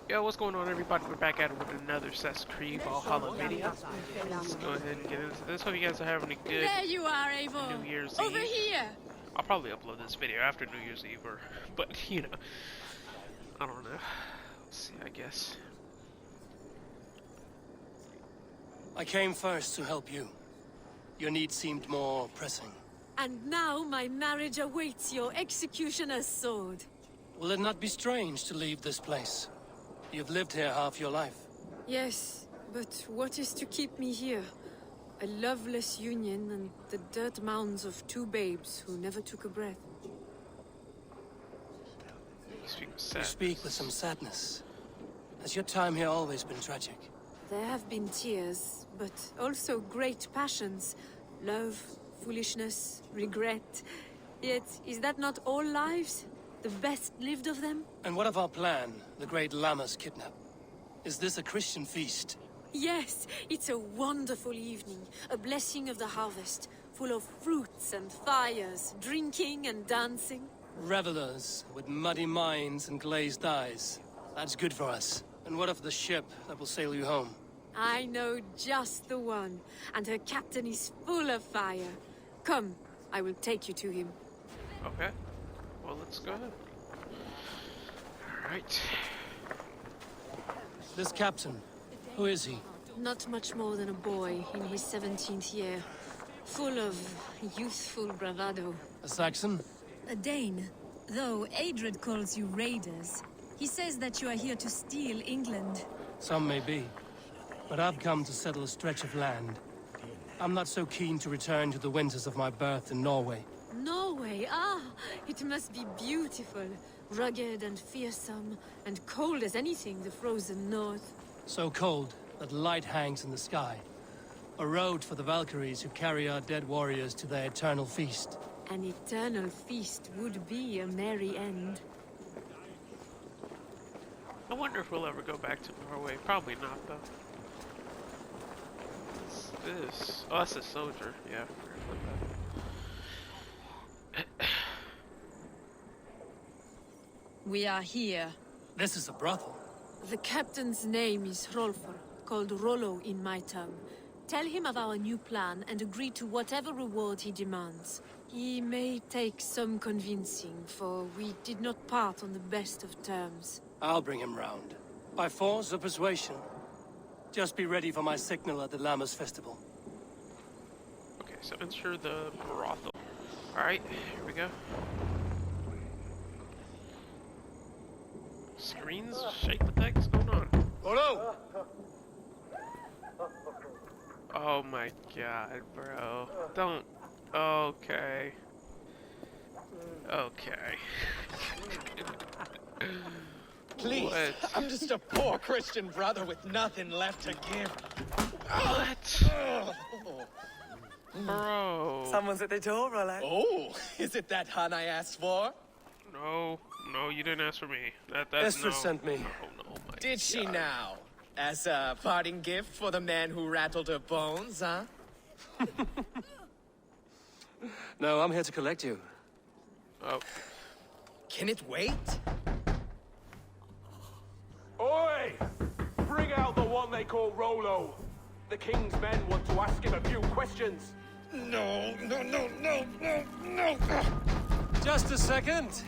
Yo, what's going on, everybody? We're back at it with another Creed Valhalla video. Let's go ahead and get into this. Hope you guys are having a good There you are, Eivor. New Year's Over Eve. here. I'll probably upload this video after New Year's Eve, but you know, I don't know. Let's see, I guess. I came first to help you. Your need seemed more pressing. And now my marriage awaits your executioner's sword. Will it not be strange to leave this place? You've lived here half your life. Yes, but what is to keep me here? A loveless union and the dirt mounds of two babes who never took a breath. You speak with some sadness. Has your time here always been tragic? There have been tears, but also great passions. Love, foolishness, regret. Yet, is that not all lives? The best lived of them? And what of our plan, the great Lamma's kidnap? Is this a Christian feast? Yes, it's a wonderful evening. A blessing of the harvest, full of fruits and fires, drinking and dancing. Revelers with muddy minds and glazed eyes. That's good for us. And what of the ship that will sail you home? I know just the one, and her captain is full of fire. Come, I will take you to him. Okay. Well, let's go. Alright. This captain, who is he? Not much more than a boy in his 17th year. Full of youthful bravado. A Saxon? A Dane. Though Adred calls you raiders. He says that you are here to steal England. Some may be. But I've come to settle a stretch of land. I'm not so keen to return to the winters of my birth in Norway. Norway, it must be beautiful. Rugged and fearsome, and cold as anything the frozen north. So cold that light hangs in the sky. A road for the Valkyries who carry our dead warriors to their eternal feast. An eternal feast would be a merry end. I wonder if we'll ever go back to Norway. Probably not, though. What's this? Oh, that's a soldier. Yeah. We are here. This is a brothel. The captain's name is Rolfr, called Rollo in my tongue. Tell him of our new plan and agree to whatever reward he demands. He may take some convincing, for we did not part on the best of terms. I'll bring him round. By force or persuasion. Just be ready for my signal at the Lammas festival. Okay, so enter the brothel. Alright, here we go. Screens? Shake, what the heck's going on? Hello! Oh my god, bro. Don't. Okay. Okay. Please, What? I'm just a poor Christian brother with nothing left to give. What? Bro. Someone's at the door, Rollo. Oh, is it that hun I asked for? No, you didn't ask for me. That's Esther no. sent me. No, my Did she God. now? As a parting gift for the man who rattled her bones, huh? No, I'm here to collect you. Oh. Can it wait? Oi! Bring out the one they call Rollo. The king's men want to ask him a few questions. No. Just a second.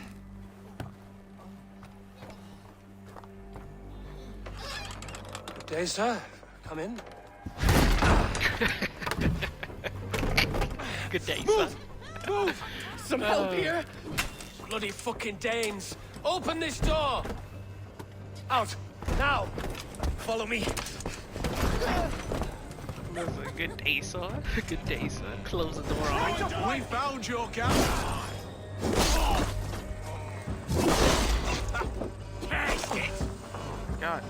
Good day, sir. Come in. Good day, son. Move! Some help here? Bloody fucking Danes! Open this door! Out! Now! Follow me. Good day, son. Good day, son. Close the door on me. We found your gap. God.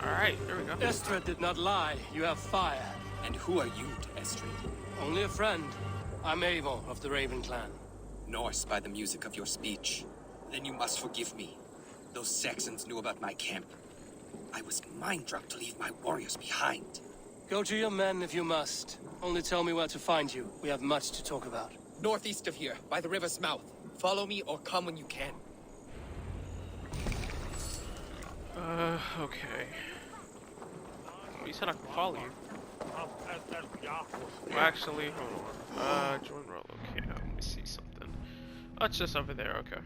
Alright, there we go. Esther did not lie. You have fire. And who are you to Estrid? Only a friend. I'm Eivor of the Raven clan. Norse by the music of your speech. Then you must forgive me. Those Saxons knew about my camp. I was mind-drunk to leave my warriors behind. Go to your men if you must. Only tell me where to find you. We have much to talk about. Northeast of here, by the river's mouth. Follow me or come when you can. Okay. Oh, you said I can follow you. Well, actually, hold on. Join roll. Okay, let me see something. Oh, it's just over there, okay.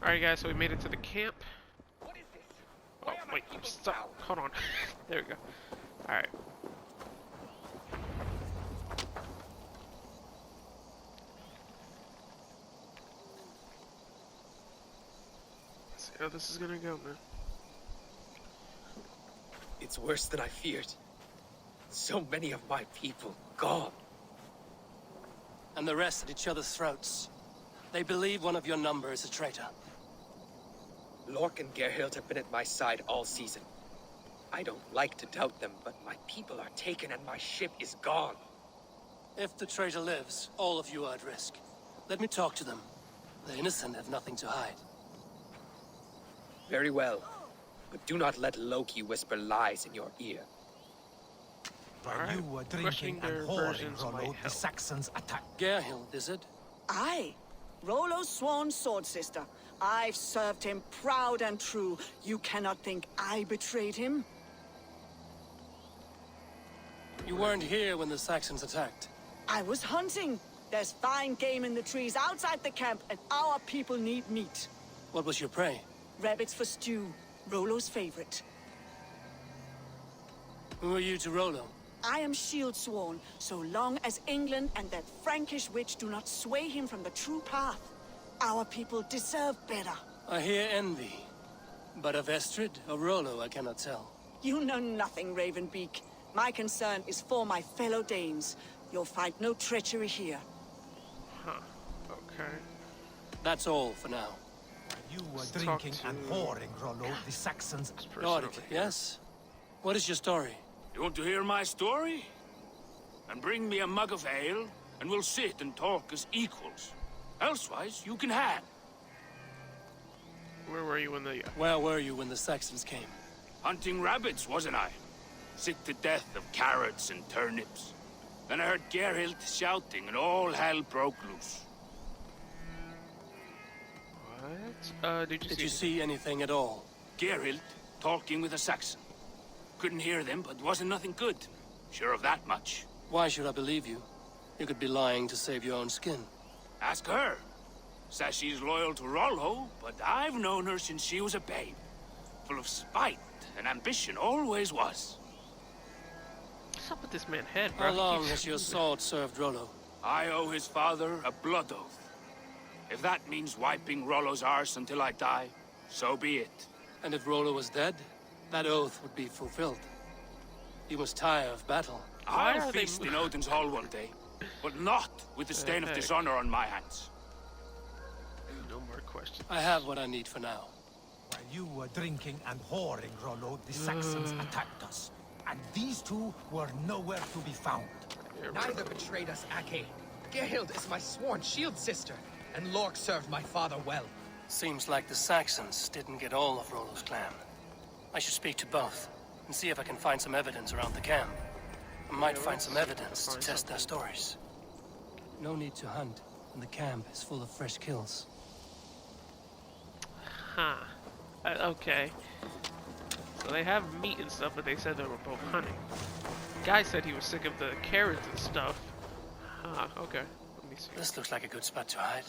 Alright guys, so we made it to the camp. Oh, wait, stop. Hold on. There we go. Alright. Let's see how this is gonna go, man. It's worse than I feared. So many of my people gone. And the rest at each other's throats. They believe one of your number is a traitor. Lork and Gerhild have been at my side all season. I don't like to doubt them, but my people are taken and my ship is gone. If the traitor lives, all of you are at risk. Let me talk to them. The innocent have nothing to hide. Very well. But do not let Loki whisper lies in your ear. While you were Questioning drinking and their whoring, versions Rollo, might the help. Saxons attacked. Gerhild, is it? Aye. Rollo's sworn sword sister. I've served him proud and true. You cannot think I betrayed him? You weren't here when the Saxons attacked. I was hunting. There's fine game in the trees outside the camp, and our people need meat. What was your prey? Rabbits for stew. Rollo's favorite. Who are you to Rollo? I am shield sworn, so long as England and that Frankish witch do not sway him from the true path. Our people deserve better. I hear envy. But of Estrid or Rollo, I cannot tell. You know nothing, Ravenbeak. My concern is for my fellow Danes. You'll find no treachery here. Huh. Okay. That's all for now. You were Let's drinking talk to- and whoring, Rollo, the Saxons. This person Lord, over here. yes? What is your story? You want to hear my story? And bring me a mug of ale, and we'll sit and talk as equals. Elsewise, you can hang. Where were you when the... Where were you when the Saxons came? Hunting rabbits, wasn't I? Sick to death of carrots and turnips. Then I heard Gerhild shouting, and all hell broke loose. What? Did you see anything at all? Gerhild talking with a Saxon. Couldn't hear them, but wasn't nothing good. Sure of that much. Why should I believe you? You could be lying to save your own skin. Ask her. Says she's loyal to Rollo, but I've known her since she was a babe. Full of spite and ambition, always was. What's up with this man's head, bro? How He long keeps has your moving. sword served Rollo? I owe his father a blood oath. If that means wiping Rollo's arse until I die, so be it. And if Rollo was dead, that oath would be fulfilled. You must tire of battle. Why I'll are they feast in Odin's hall one day, but not with the stain of heck? dishonor on my hands. No more questions. I have what I need for now. While you were drinking and whoring, Rollo, the Saxons attacked us. And these two were nowhere to be found. Here we Neither go. betrayed us, Ake. Gerhild is my sworn shield sister, and Lork served my father well. Seems like the Saxons didn't get all of Rollo's clan. I should speak to both, and see if I can find some evidence around the camp. I might Yeah, find some let's evidence to find test their something. stories. No need to hunt, and the camp is full of fresh kills. Huh. Okay. So they have meat and stuff, but they said they were both hunting. Guy said he was sick of the carrots and stuff. Huh, okay. Let me see. This looks like a good spot to hide.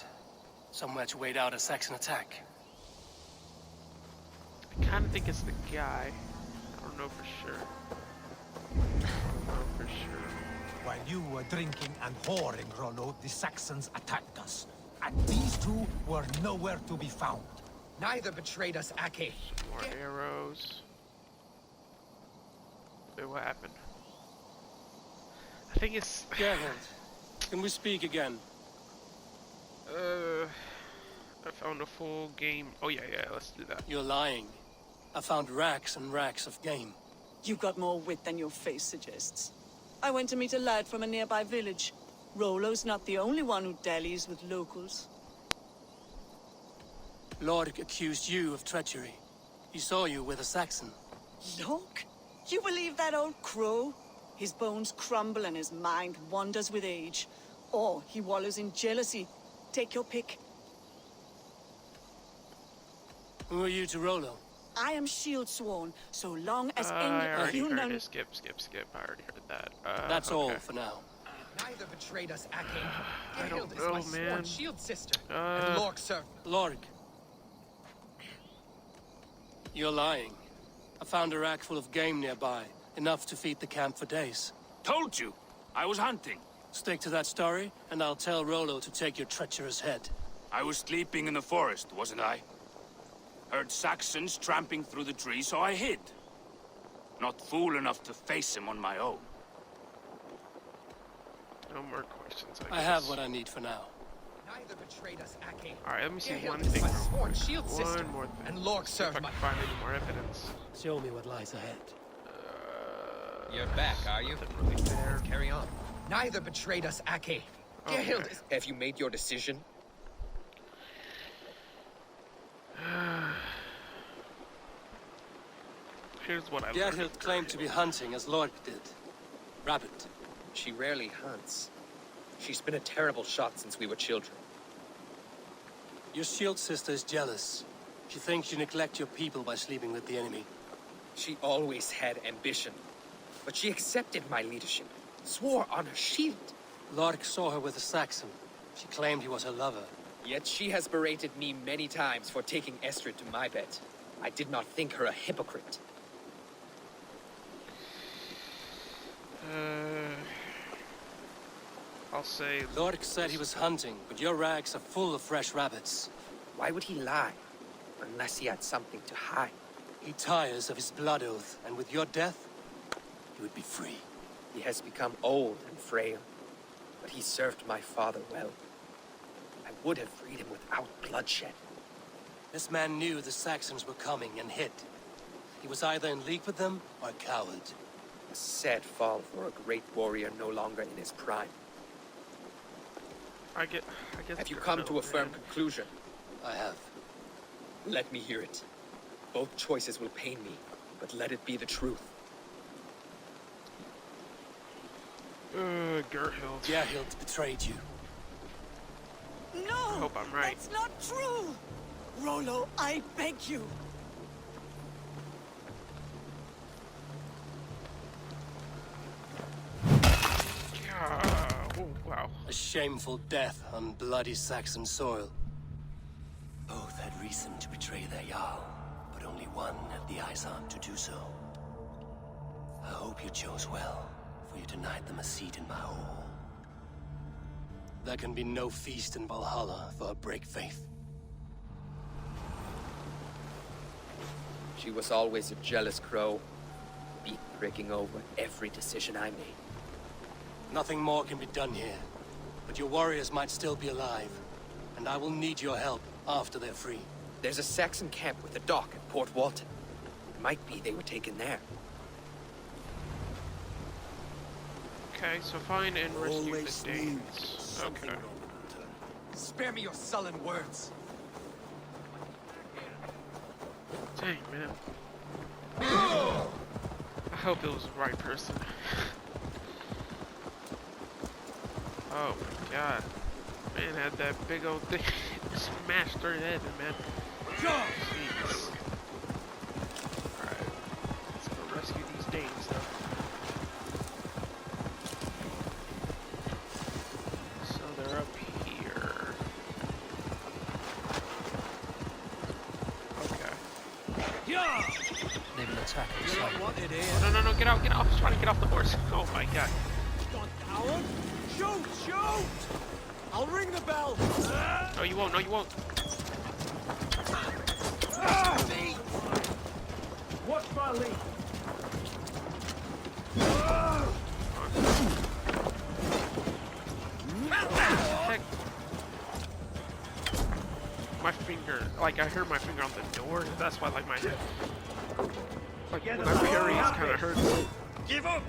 Somewhere to wait out a Saxon attack. I kind of think it's the guy. I don't know for sure. I don't know for sure. While you were drinking and whoring, Rollo, the Saxons attacked us. And these two were nowhere to be found. Neither betrayed us, Ake. More arrows. Wait, what happened? I think it's... Gerhild, can we speak again? I found a full game. Oh yeah, let's do that. You're lying. I found racks and racks of game. You've got more wit than your face suggests. I went to meet a lad from a nearby village. Rollo's not the only one who dallies with locals. Lord accused you of treachery. He saw you with a Saxon. Look, you believe that old crow? His bones crumble and his mind wanders with age. Or he wallows in jealousy. Take your pick. Who are you to Rollo? I am shield sworn, so long as I England... already you heard know... it. Skip. I already heard that. That's okay. all for now. Neither betrayed us, Ake. I don't Gerhild know, is my man. sworn shield sister, and Lork served. Lorg. You're lying. I found a rack full of game nearby, enough to feed the camp for days. Told you. I was hunting. Stick to that story, and I'll tell Rollo to take your treacherous head. I was sleeping in the forest, wasn't I? Heard Saxons tramping through the trees, so I hid. Not fool enough to face him on my own. No more questions, I have what I need for now. Neither betrayed us, Ake. Alright, let me see Gerhild one is thing. my sworn shield sister, One more thing. and Lork See if I served can my... find any more evidence. Show me what lies ahead. You're back, are you? Nothing really there. Carry on. Neither betrayed us, Ake. Gerhild is... Have you made your decision? Here's what I learned. Gerhild claimed to be hunting as Lorg did. Rabbit. She rarely hunts. She's been a terrible shot since we were children. Your shield sister is jealous. She thinks you neglect your people by sleeping with the enemy. She always had ambition. But she accepted my leadership. Swore on her shield. Lorg saw her with a Saxon. She claimed he was her lover. Yet she has berated me many times for taking Estrid to my bed. I did not think her a hypocrite. I'll say... Lorg said he was hunting, but your rags are full of fresh rabbits. Why would he lie? Unless he had something to hide. He tires of his blood oath, and with your death, he would be free. He has become old and frail. But he served my father well. I would have freed him without bloodshed. This man knew the Saxons were coming and hid. He was either in league with them or a coward. A sad fall for a great warrior no longer in his prime. I guess... Have you come to a firm conclusion? I have. Let me hear it. Both choices will pain me, but let it be the truth. Gerhild. Gerhild betrayed you. No! I hope I'm right. That's not true! Rollo, I beg you. Oh, wow. A shameful death on bloody Saxon soil. Both had reason to betray their Jarl, but only one had the Eivor to do so. I hope you chose well, for you denied them a seat in my hall. There can be no feast in Valhalla for a break faith. She was always a jealous crow, beak pricking over every decision I made. Nothing more can be done here, but your warriors might still be alive, and I will need your help after they're free. There's a Saxon camp with a dock at Port Walton. It might be they were taken there. Okay, so find and rescue the Danes. Okay. Spare me your sullen words. Dang, man. I hope it was the right person. Oh my god. Man had that big old thing smashed through his head, man. Jeez. Alright. Let's go rescue these Danes though. So they're up here. Okay. They will attack us. Oh, no, get out, I was trying to get off the horse. Oh my god. Shoot! I'll ring the bell! No, you won't, What's my lead? Heck. My finger, like I heard my finger on the door, that's why like my head, like when I parry it's kind of hurt. Give up!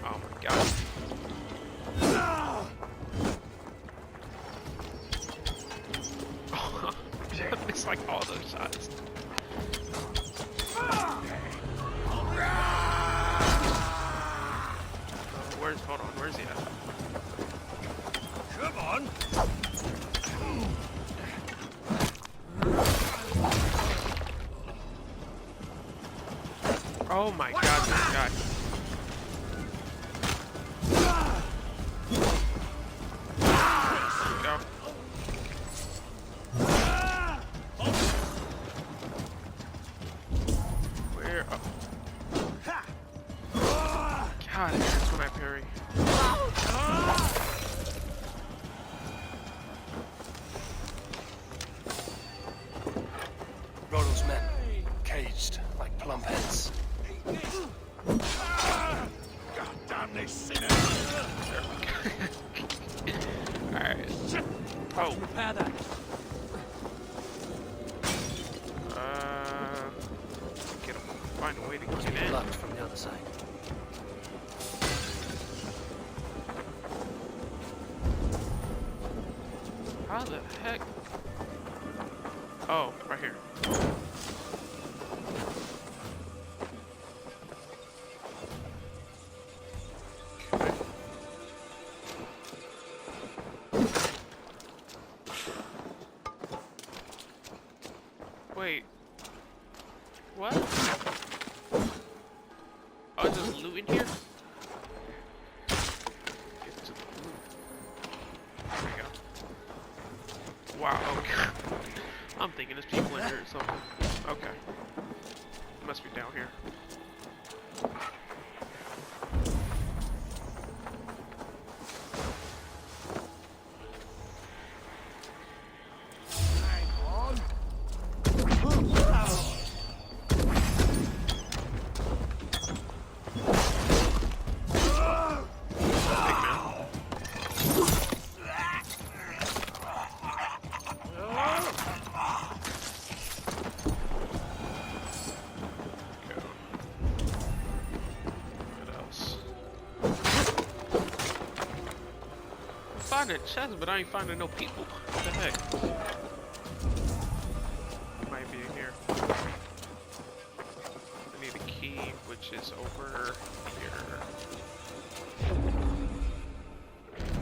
Oh my god. I missed like all those shots. Where's he at? Come on! Oh my god, this guy. Go. Where? Oh. God, it hurts when I parry. Rollo's men, caged like plump heads. God damn this sinner! There we go. Alright. Oh. Repair that. Get him. Find a way to get in. Blocked from the other side. How the heck? Oh, right here. Wait. What? Oh, is there loot in here? Get to the loot. There we go. Wow, okay. I'm thinking there's people in here or something. Okay. Must be down here. Finding a chest, but I ain't finding no people. What the heck? Might be in here. I need a key, which is over here.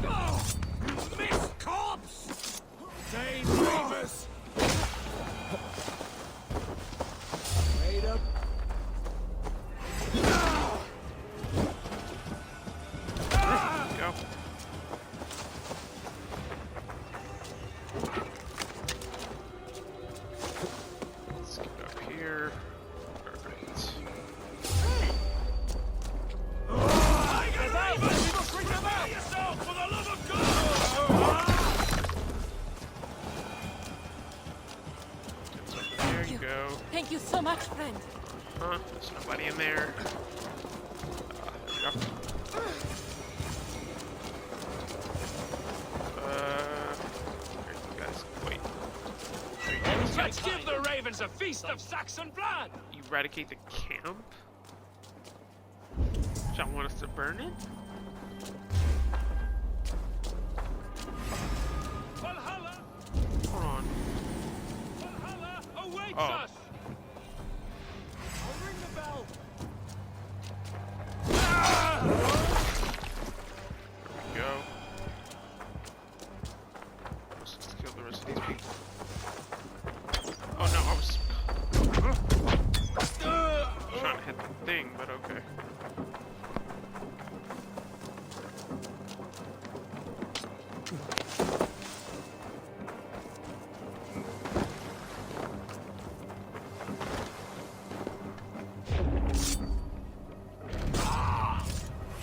Oh! Miss corpse! Dane Reavers! Wait up. Go. Let's get up here. Alright. There you go. Thank you so much, friend. Huh? There's nobody in there. There we go. Here you guys. Wait. There you go. Let's give the ravens a feast of Saxon blood! Eradicate the camp? Y'all want us to burn it? Valhalla! Hold on. Valhalla awaits Oh. us! I'll ring the bell. There we go. Let's just kill the rest of these people. Oh no, I was trying to hit the thing, but okay.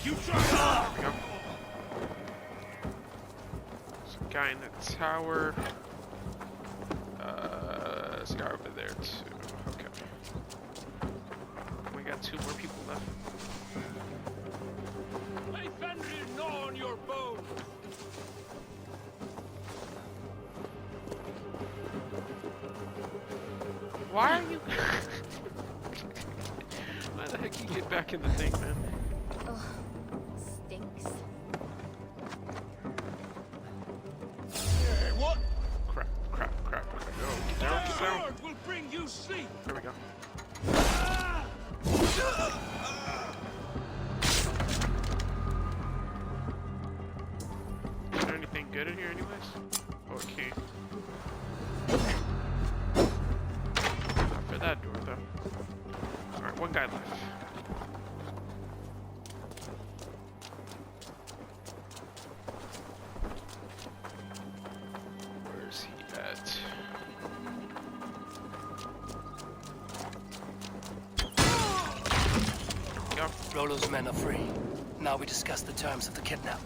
You try! There we go. There's a guy in the tower. There's a guy over there too. Okay. We got 2 more people left. Lay Fenrir gnaw on your bones! Why are you? Why the heck you get back in the thing, man? Ugh, stinks. Hey, what? Crap, crap, crap. There we go. Get down, get down. Sword will bring you sleep! There we go. get in here anyways? Oh, it can't. Not for that door, though. Alright, one guy left. Where's he at? Yep. Rollo's men are free. Now we discuss the terms of the kidnap.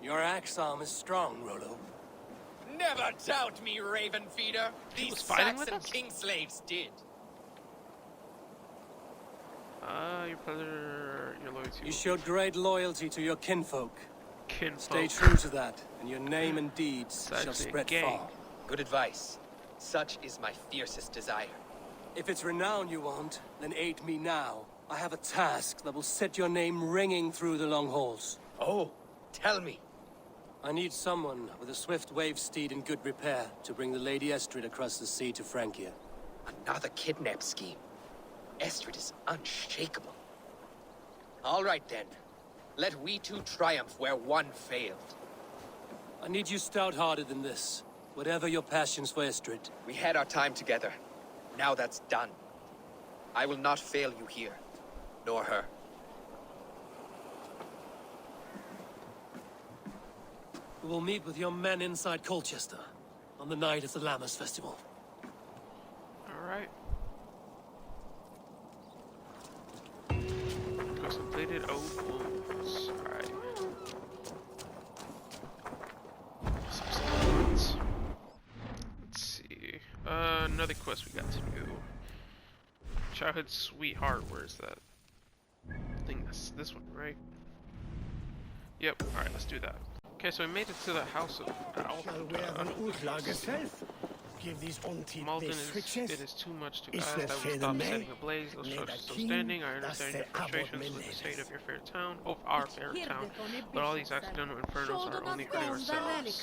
Your axe arm is strong, Rollo. Never doubt me, Raven Feeder. He These was fighting with Saxon us? king slaves did. Your loyalty. You showed great loyalty to your kinfolk. Kinfolk. Stay true to that, and your name and deeds It's shall actually a spread gang. far. Good advice. Such is my fiercest desire. If it's renown you want, then aid me now. I have a task that will set your name ringing through the long halls. Oh, tell me. I need someone with a swift wave steed in good repair to bring the Lady Estrid across the sea to Francia. Another kidnap scheme. Estrid is unshakable. All right then. Let we two triumph where one failed. I need you stout-hearted in this. Whatever your passions for Estrid. We had our time together. Now that's done. I will not fail you here, nor her. We will meet with your men inside Colchester on the night of the Lammas Festival. Alright. Quest completed. Old wounds. Alright. Let's see. Another quest we got to do. Childhood sweetheart. Where's that? I think that's this one, right? Yep. Alright, let's do that. Okay, so we made it to the house of Give these unteed Malton base is, switches. it is too much to Is ask there that we fair stop May? setting ablaze those May structures the still standing. I king, understand that's your the abbot frustrations with the state Menendez. of your fair town, of our fair town, but all these accidental infernos are only hurting ourselves.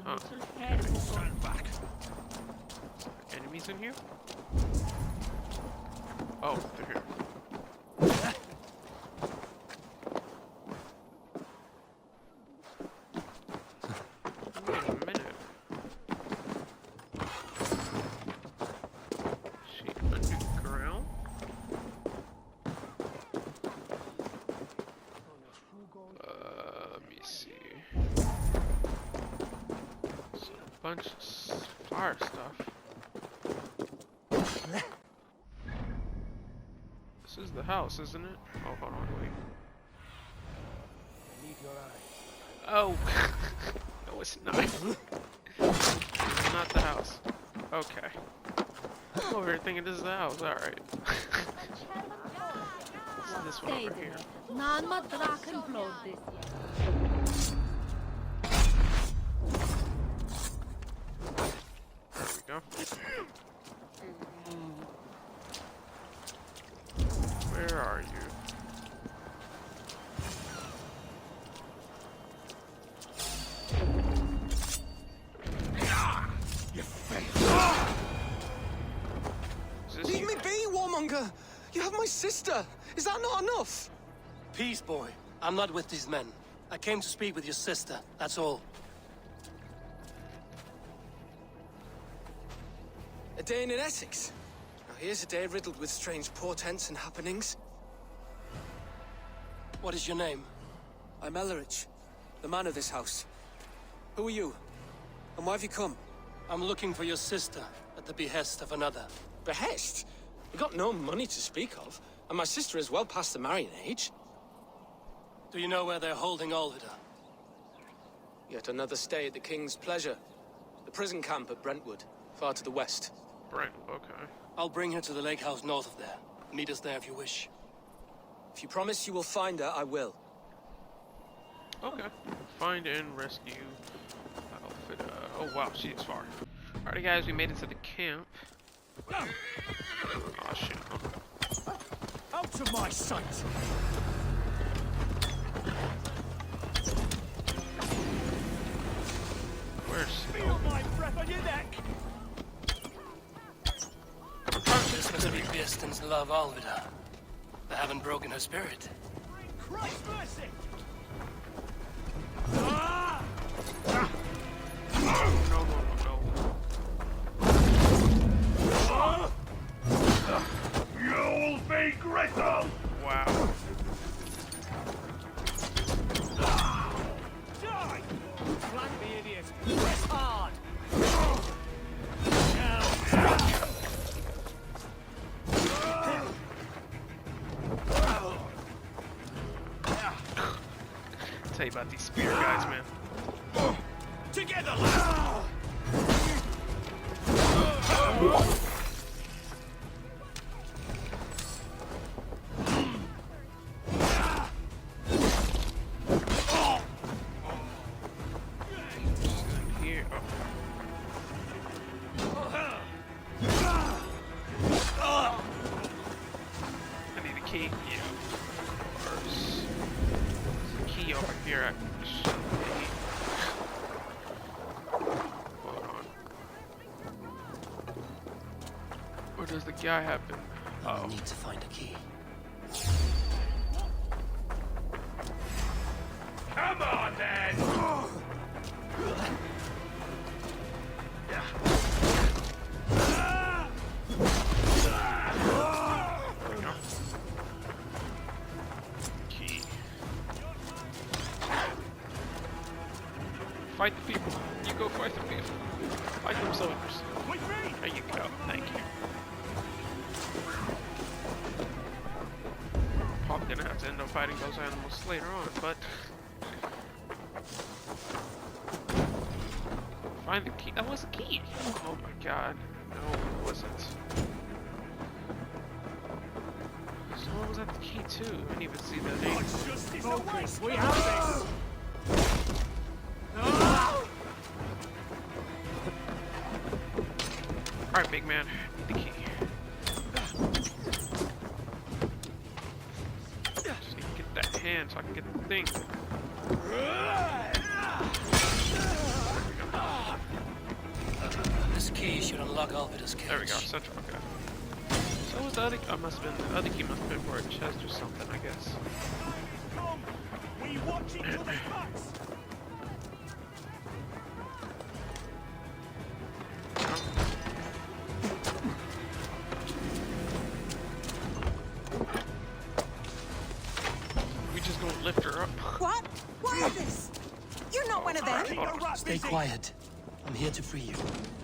Huh. Stand back. Enemies in here? Oh, they're here. Wait a minute. She underground? Let me see. There's a bunch of fire stuff. This is the house, isn't it? Oh, hold on, wait. Oh! No, it's not. It's not the house. Okay. I'm over here thinking this is the house, alright. This one over here. There we go. Where are you? Leave me be, warmonger! You have my sister! Is that not enough? Peace, boy. I'm not with these men. I came to speak with your sister, that's all. A day in Essex. Now here's a day riddled with strange portents and happenings. What is your name? I'm Ellerich, the man of this house. Who are you? And why have you come? I'm looking for your sister at the behest of another. Behest? You got no money to speak of, and my sister is well past the marrying age. Do you know where they're holding Olvida? Yet another stay at the King's pleasure. The prison camp at Brentwood, far to the west. Brent, okay. I'll bring her to the lake house north of there. Meet us there if you wish. If you promise you will find her, I will. Okay. Find and rescue Alfred. Oh wow, she is far. Alrighty guys, we made it to the camp. Oh shit. Out of my sight! Where's Feel my breath on your neck. This must be Birsten's love, Alvida. I haven't broken her spirit. Christ mercy! You'll be grittle! Wow. Die! Flank the idiot! Press hard! Tell you about these spear guys, man. Together, lads! Here. I need a key. Yeah. There's a key over here. Hold on. Where does the guy happen? I need to find a key. Come on, then! Key. Fight the people. You go fight the people. Fight them soldiers. There you go. Thank you. Probably gonna have to end up fighting those animals later on, but find the key. That was a key. Oh my god. No, it wasn't. Someone was at the key too. I didn't even see that name. Focus, we have this! Alright, big man. Need the key. Just need to get that hand so I can get the thing. This key should unlock Alvida's cage. There we go, central. Okay. So was the other? I must have been. The other key must have been for a chest or something, I guess. Come! We watch each other's backs! We just gonna lift her up. What? What is this? You're not one of them. Stay quiet. I'm here to free you.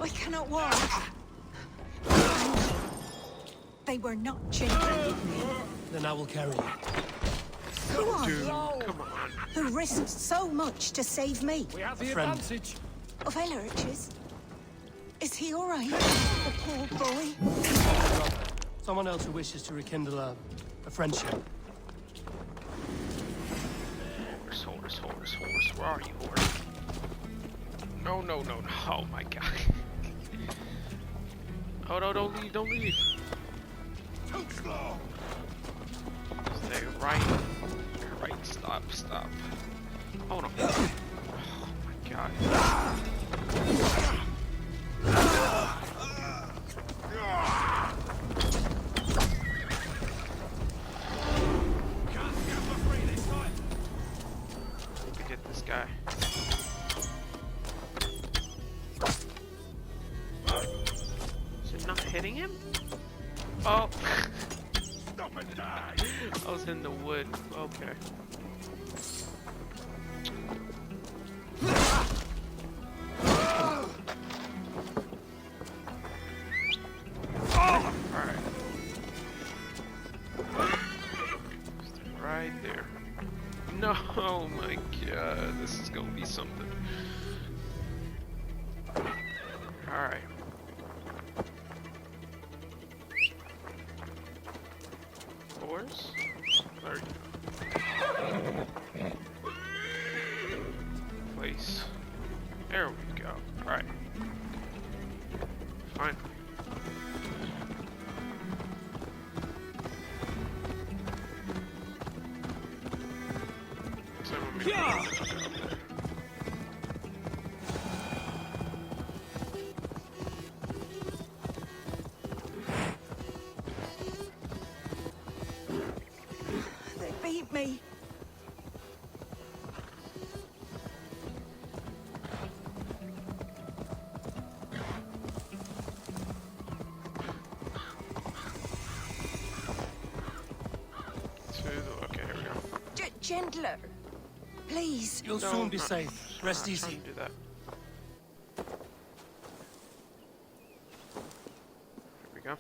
I cannot walk. They were not children. Then I will carry you. Who are Dude, you? come on. Who risked so much to save me? We have the friend. advantage. Of Elrich's? Is he all right? The poor boy. Someone else who wishes to rekindle a friendship. Horse. Where are you, horse? No. Oh my god. Oh no, don't leave. Stay right. Stop. Hold on. Oh my god. Get this guy. Is it not hitting him? Oh. Stop and die! I was in the wood. Okay. Alright. Right there. No, oh my god, this is gonna be something. Alright. Horse? There you go. Place. There we go. Alright. Fine. help me. Okay, here we go. Gentler. Please. You'll soon be safe. Rest easy. Do that. Here we go.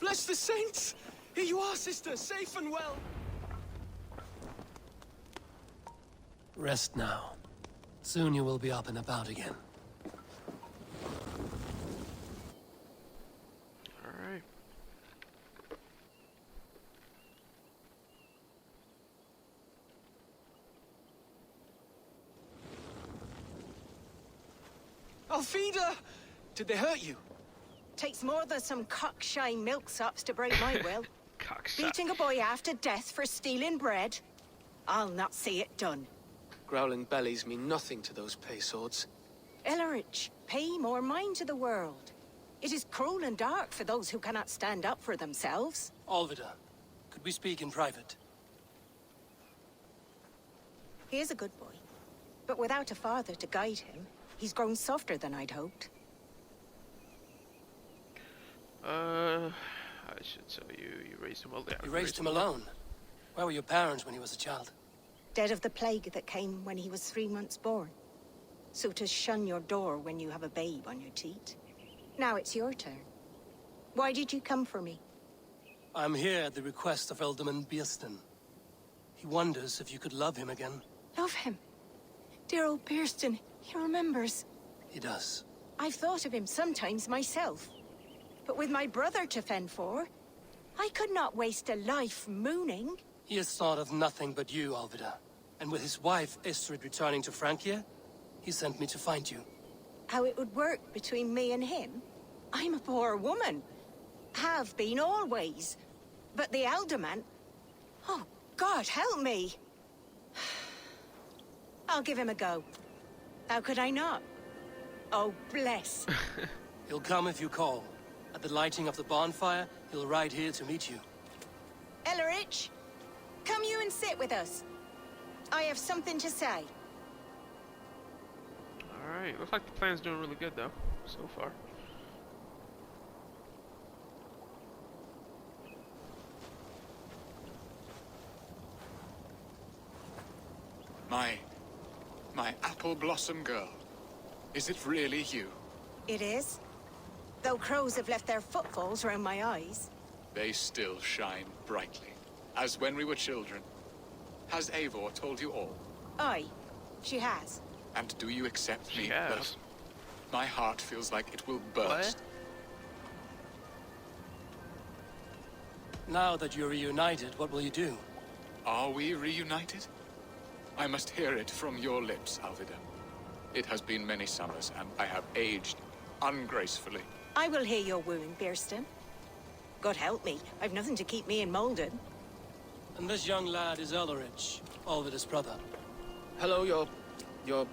Bless the saints! Here you are, sister, safe and well. Rest now. Soon you will be up and about again. Alright. Alfida! Did they hurt you? Takes more than some cockshy milksops to break my will. Cockshy. Beating a boy half to death for stealing bread? I'll not see it done. Growling bellies mean nothing to those pay swords. Ellerich, pay more mind to the world. It is cruel and dark for those who cannot stand up for themselves. Alvida, could we speak in private? He is a good boy, but without a father to guide him, he's grown softer than I'd hoped. I should tell you, you raised him alone. You raised him alone? Where were your parents when he was a child? Dead of the plague that came when he was 3 months born. So to shun your door when you have a babe on your teat. Now it's your turn. Why did you come for me? I'm here at the request of Ealdorman Biersten. He wonders if you could love him again. Love him? Dear old Biersten, he remembers. He does. I've thought of him sometimes myself. But with my brother to fend for, I could not waste a life mooning. He has thought of nothing but you, Alvida. And with his wife, Estrid, returning to Francia, he sent me to find you. How it would work between me and him? I'm a poor woman. Have been always. But the Ealdorman... Oh, God, help me! I'll give him a go. How could I not? Oh, bless. He'll come if you call. At the lighting of the bonfire, he'll ride here to meet you. Ellerich, come you and sit with us. I have something to say. Alright, looks like the plan's doing really good though, so far. My apple blossom girl. Is it really you? It is. Though crows have left their footfalls around my eyes. They still shine brightly, as when we were children. Has Eivor told you all? Aye, she has. And do you accept me? She has. My heart feels like it will burst. Now that you're reunited, what will you do? Are we reunited? I must hear it from your lips, Alvida. It has been many summers, and I have aged ungracefully. I will hear your wooing, Biersten. God help me, I've nothing to keep me in Malden. And this young lad is Ellerich, Alvida's brother. Hello, your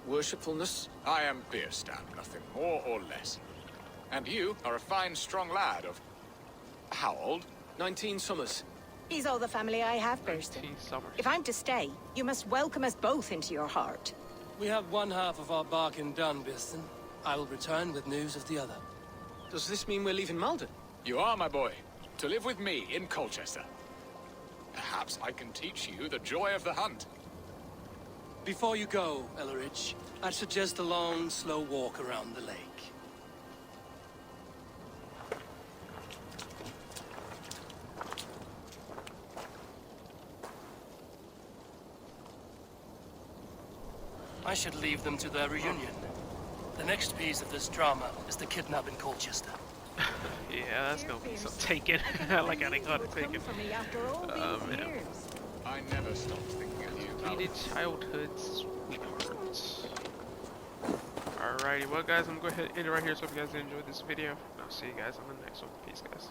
worshipfulness. I am Bierstan, nothing more or less. And you are a fine, strong lad of... how old? 19 summers. He's all the family I have, Biersten. If I'm to stay, you must welcome us both into your heart. We have one half of our bargain done, Biersten. I will return with news of the other. Does this mean we're leaving Malden? You are, my boy, to live with me in Colchester. Perhaps I can teach you the joy of the hunt. Before you go, Ellerich, I'd suggest a long, slow walk around the lake. I should leave them to their reunion. The next piece of this drama is the kidnap in Colchester. Yeah, that's gonna be some taken. Like I got it taken. Man. I never stopped thinking of you. Completed childhood sweethearts. Alrighty, well guys, I'm gonna go ahead and end it right here. So if you guys enjoyed this video, and I'll see you guys on the next one. Peace, guys.